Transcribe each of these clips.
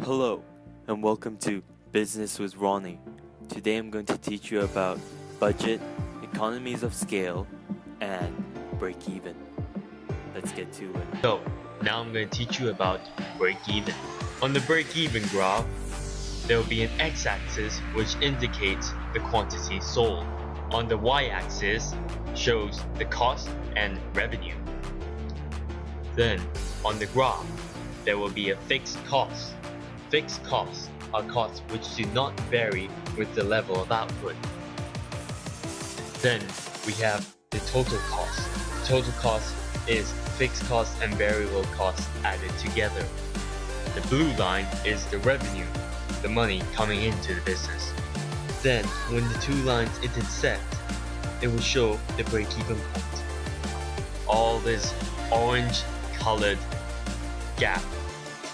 Hello, and welcome to Business with Ronnie. Today I'm going to teach you about budget, economies of scale, and break-even. Let's get to it. So, now I'm going to teach you about break-even. On the break-even graph, there will be an x-axis which indicates the quantity sold. On the y-axis shows the cost and revenue. Then, on the graph, there will be a fixed cost. Fixed costs are costs which do not vary with the level of output. Then we have the total cost. Total cost is fixed costs and variable costs added together. The blue line is the revenue, the money coming into the business. Then when the two lines intersect, it will show the break-even point. All this orange colored gap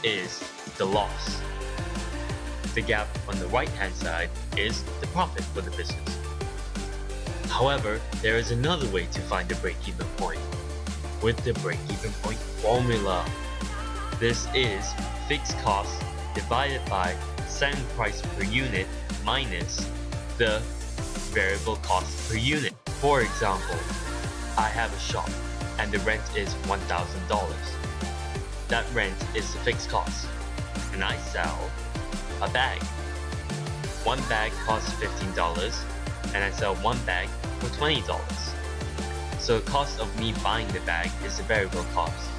is the loss. The gap on the right hand side is the profit for the business. However, there is another way to find the break-even point with the break-even point formula. This is fixed cost divided by selling price per unit minus the variable cost per unit. For example, I have a shop and the rent is $1,000. That rent is the fixed cost, and I sell a bag. One bag costs $15 and I sell one bag for $20. So the cost of me buying the bag is the variable cost,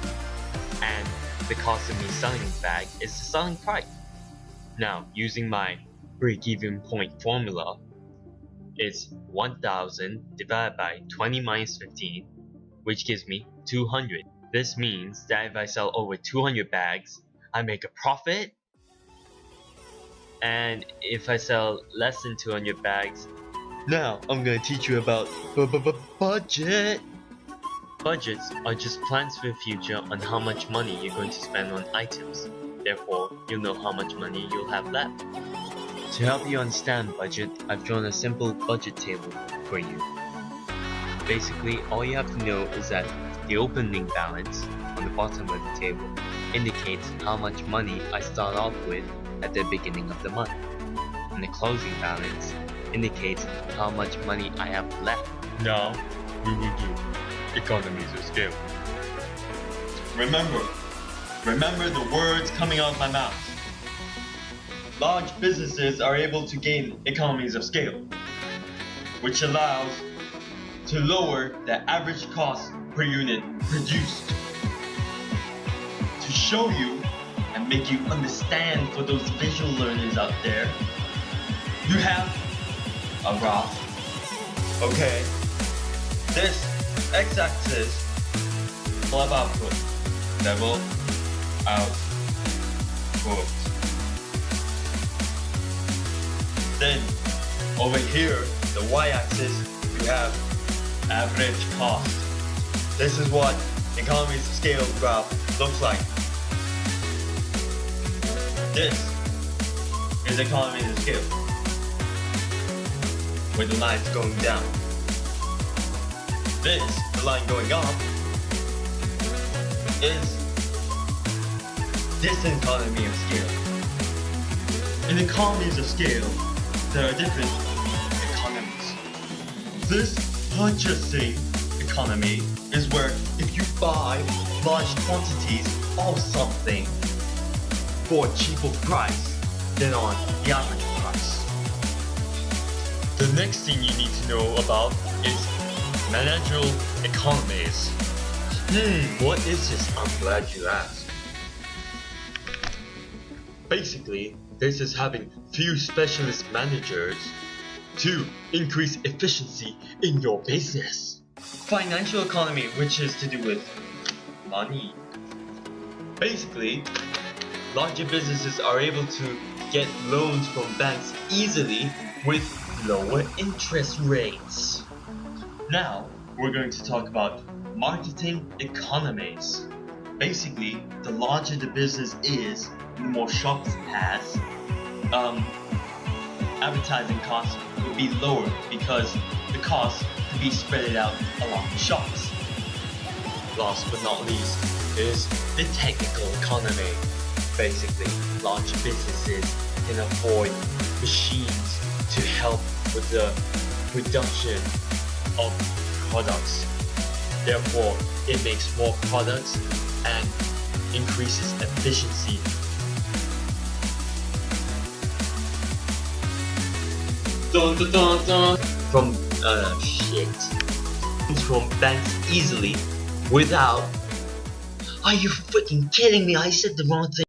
and the cost of me selling the bag is the selling price. Now, using my break-even point formula, it's 1000 divided by 20 minus 15, which gives me 200. This means that if I sell over 200 bags, I make a profit. And if I sell less than 200 bags, now I'm going to teach you about budget. Budgets are just plans for the future on how much money you're going to spend on items. Therefore, you'll know how much money you'll have left. To help you understand budget, I've drawn a simple budget table for you. Basically, all you have to know is that the opening balance on the bottom of the table indicates how much money I start off with at the beginning of the month, and the closing balance indicates how much money I have left. Now, we will do economies of scale. Remember the words coming out of my mouth. Large businesses are able to gain economies of scale, which allows to lower the average cost per unit produced. To show you and make you understand for those visual learners out there, you have a graph. Okay, this x-axis full of output, level output. Then over here, the y-axis, you have average cost. This is what economies of scale graph looks like. This is economies of scale, with the lines going down. This, the line going up, is diseconomy of scale. In economies of scale, there are different economies. This purchasing economy is where if you buy large quantities of something for a cheaper price than on the average price. The next thing you need to know about is managerial economies. What is this? I'm glad you asked. Basically, this is having few specialist managers to increase efficiency in your business. Financial economy, which is to do with money. Basically, larger businesses are able to get loans from banks easily with lower interest rates. Now, we're going to talk about marketing economies. Basically, the larger the business is, the more shops it has, advertising costs will be lower because the costs can be spread out along the shops. Last but not least is the technical economy. Basically, large businesses can afford machines to help with the production of products. Therefore, it makes more products and increases efficiency. Dun, dun, dun, dun. From from banks easily without. Are you freaking kidding me? I said the wrong thing.